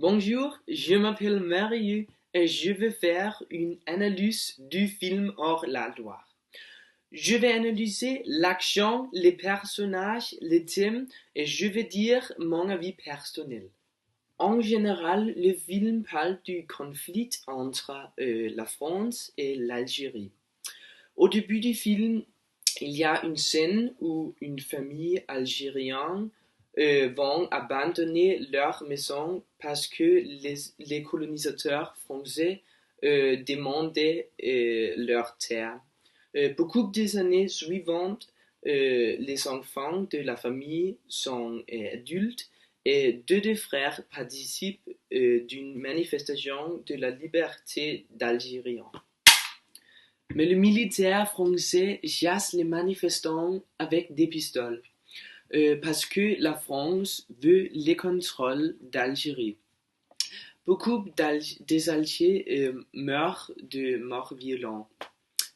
Bonjour, je m'appelle Marius et je vais faire une analyse du film Hors la loi. Je vais analyser l'action, les personnages, les thèmes et je vais dire mon avis personnel. En général, le film parle du conflit entre la France et l'Algérie. Au début du film, il y a une scène où une famille algérienne vont abandonner leur maison parce que les colonisateurs français demandaient leur terre. Beaucoup des années suivantes, les enfants de la famille sont adultes et deux des frères participent d'une manifestation de la liberté d'Algérie. Mais le militaire français chasse les manifestants avec des pistoles, parce que la France veut le contrôle d'Algérie. Beaucoup des Algériens meurent de morts violentes.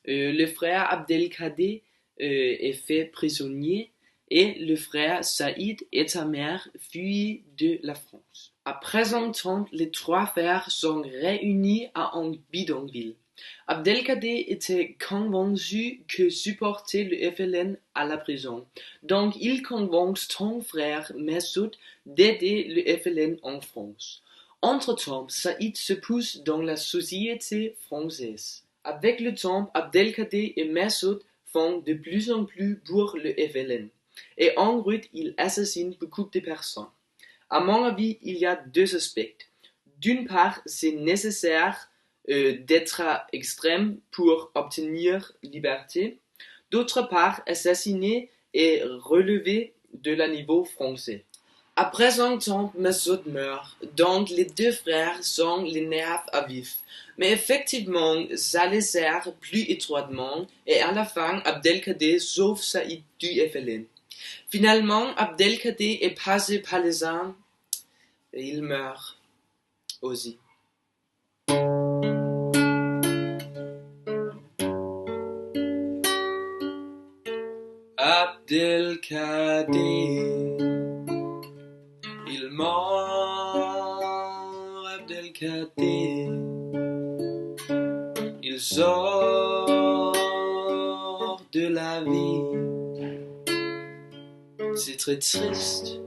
Le frère Abdelkader est fait prisonnier et le frère Saïd et sa mère fuient de la France. Après un temps, les trois frères sont réunis à un bidonville. Abdelkader était convaincu que supporter le FLN à la prison. Donc il convainc son frère Messoud d'aider le FLN en France. Entre-temps, Saïd se pousse dans la société française. Avec le temps, Abdelkader et Messoud font de plus en plus pour le FLN. Et en route, ils assassinent beaucoup de personnes. À mon avis, il y a deux aspects. D'une part, c'est nécessaire d'être extrême pour obtenir liberté. D'autre part, assassiner et relever de la niveau français. Après un temps, Messoud meurt, donc les deux frères sont les nerfs à vif. Mais effectivement, ça les sert plus étroitement et à la fin, Abdelkader sauve Saïd du FLN. Finalement, Abdelkader est passé par les armes et il meurt aussi. Abdelkader, il meurt, Abdelkader, il sort de la vie, c'est très triste,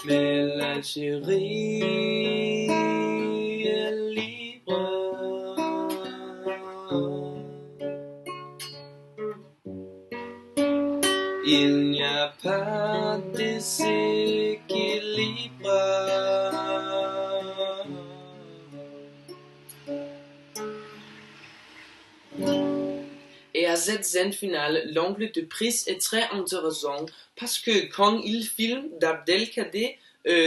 mais l'Algérie est libre. Il n'y a pas de déséquilibre. Et à cette scène finale, l'angle de prise est très intéressant parce que quand il filme d'Abdelkader,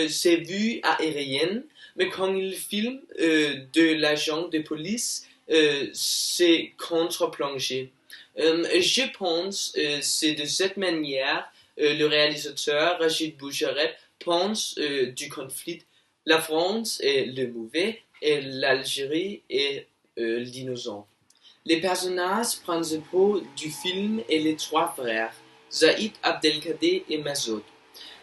c'est vue aérienne, mais quand il filme de l'agent de police, c'est contre-plongé. Je pense c'est de cette manière le réalisateur Rachid Bouchareb pense du conflit. La France est le mauvais et l'Algérie est l'innocent. Les personnages principaux du film sont les trois frères, Saïd, Abdelkader et Messoud.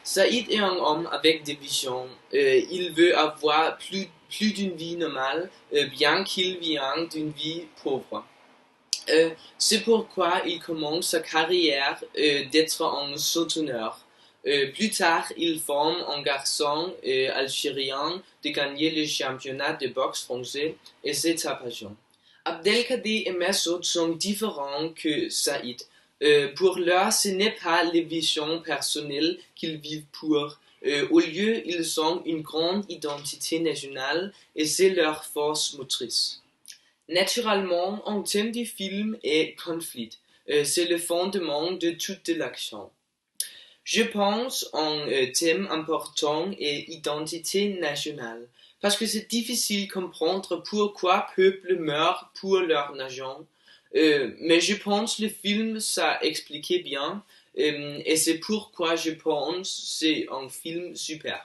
Saïd est un homme avec des visions. Il veut avoir plus d'une vie normale, bien qu'il vienne d'une vie pauvre. C'est pourquoi il commence sa carrière d'être un sauteur. Plus tard, il forme un garçon algérien de gagner le championnat de boxe français et c'est sa passion. Abdelkader et Messoud sont différents que Saïd. Pour leur, ce n'est pas les visions personnelles qu'ils vivent pour. Au lieu, ils ont une grande identité nationale et c'est leur force motrice. Naturellement, un thème du film est conflit. C'est le fondement de toute l'action. Je pense un thème important est identité nationale, parce que c'est difficile de comprendre pourquoi peuple meurt pour leur nation. Mais je pense le film ça expliquait bien, et c'est pourquoi je pense c'est un film super.